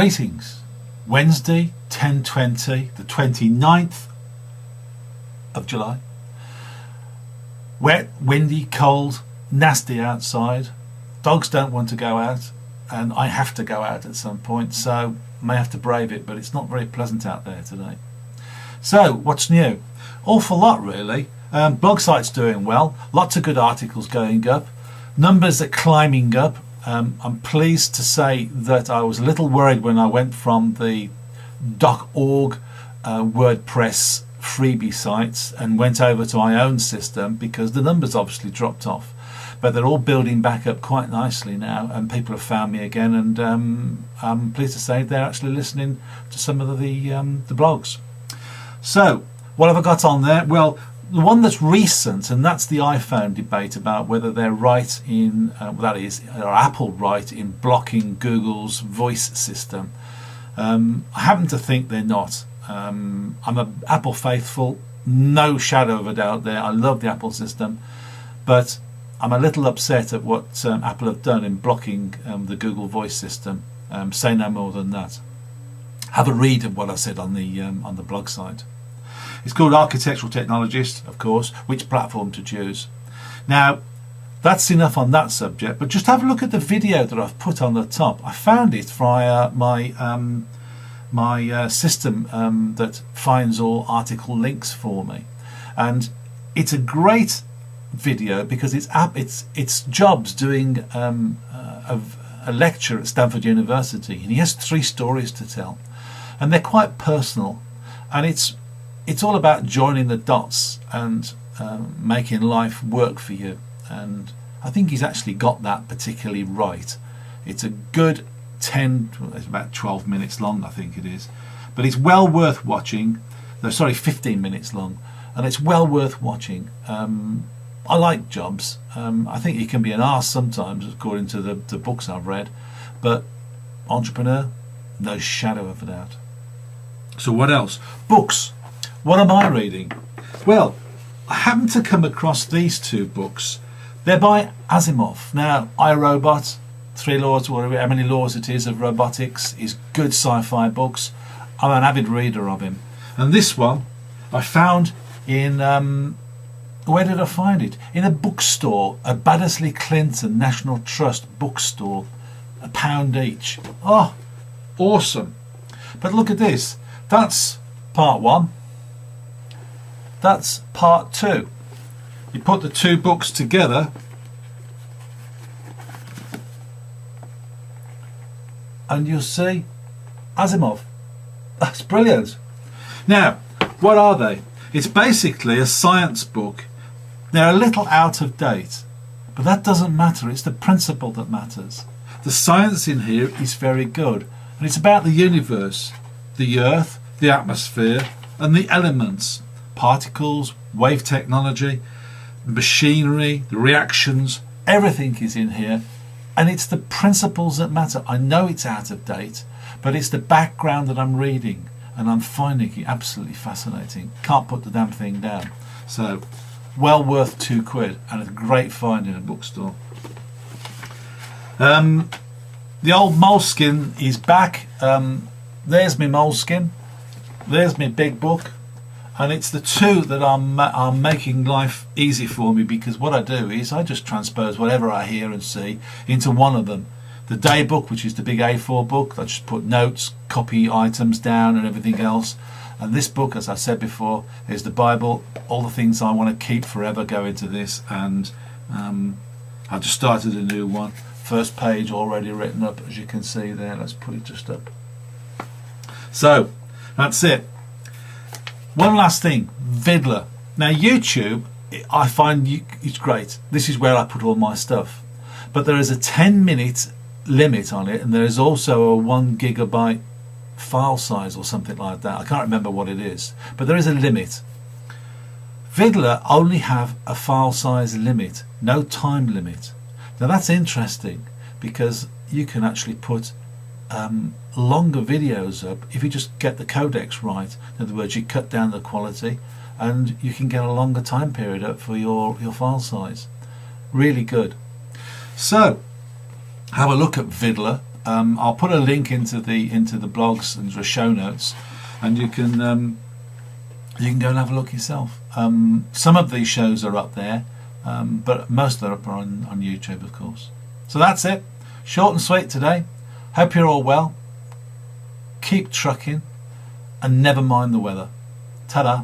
Greetings. Wednesday, 10:20, the 29th of July. Wet, windy, cold, nasty outside. Dogs don't want to go out, and I have to go out at some point, so I may have to brave it, but it's not very pleasant out there today. So, what's new? Awful lot, really. Blog site's doing well. Lots of good articles going up. Numbers are climbing up. I'm pleased to say that I was a little worried when I went from the .org WordPress freebie sites and went over to my own system, because the numbers obviously dropped off. But they're all building back up quite nicely now, and people have found me again, and I'm pleased to say they're actually listening to some of the blogs. So, what have I got on there? Well, the one that's recent, and that's the iPhone debate about whether they're right in, or Apple right in blocking Google's voice system. I happen to think they're not. I'm an Apple faithful, no shadow of a doubt there. I love the Apple system, but I'm a little upset at what Apple have done in blocking the Google voice system. Say no more than that. Have a read of what I said on the blog site. It's called Architectural Technologist, of course, which platform to choose. Now, that's enough on that subject, but just have a look at the video that I've put on the top. I found it via my system that finds all article links for me. And it's a great video because it's Jobs doing a lecture at Stanford University, and he has 3 stories to tell, and they're quite personal, and it's all about joining the dots and making life work for you. And I think he's actually got that particularly right. It's a good it's about 12 minutes long, I think it is, but it's well worth watching. No, sorry, 15 minutes long, and it's well worth watching. I like Jobs. I think he can be an arse sometimes, according to the books I've read, but entrepreneur, no shadow of a doubt. So what else? Books. What am I reading? Well, I happen to come across these 2 books. They're by Asimov. Now, iRobot, 3 Laws, whatever, how many laws it is of robotics, is good sci-fi books. I'm an avid reader of him. And this one I found in, where did I find it? In a bookstore, a Baddesley Clinton National Trust bookstore, £1 each. Oh, awesome. But look at this. That's part 1. That's part 2. You put the 2 books together and you'll see Asimov. That's brilliant. Now, what are they? It's basically a science book. They're a little out of date, but that doesn't matter. It's the principle that matters. The science in here is very good, and it's about the universe, the Earth, the atmosphere, and the elements. Particles, wave technology, machinery, the reactions, everything is in here, and it's the principles that matter. I know it's out of date, but it's the background that I'm reading, and I'm finding it absolutely fascinating. Can't put the damn thing down. So, well worth £2, and a great find in a bookstore. The old moleskin is back. There's my moleskin. There's my big book. And it's the 2 that are making life easy for me, because what I do is I just transpose whatever I hear and see into one of them. The day book, which is the big A4 book, I just put notes, copy items down and everything else. And this book, as I said before, is the Bible. All the things I want to keep forever go into this, and I just started a new one. First page already written up, as you can see there. Let's put it just up. So, that's it. One last thing, Vidler. Now YouTube, I find it's great. This is where I put all my stuff. But there is a 10-minute limit on it, and there is also a 1 gigabyte file size or something like that. I can't remember what it is, but there is a limit. Vidler only have a file size limit, no time limit. Now that's interesting, because you can actually put longer videos up if you just get the codecs right. In other words, you cut down the quality and you can get a longer time period up for your file size. Really good. So have a look at Vidler. I'll put a link into the blogs and the show notes, and you can go and have a look yourself. Some of these shows are up there, but most of them are on YouTube, of course. So that's it. Short and sweet today. Hope you're all well. Keep trucking, and never mind the weather. Ta-da.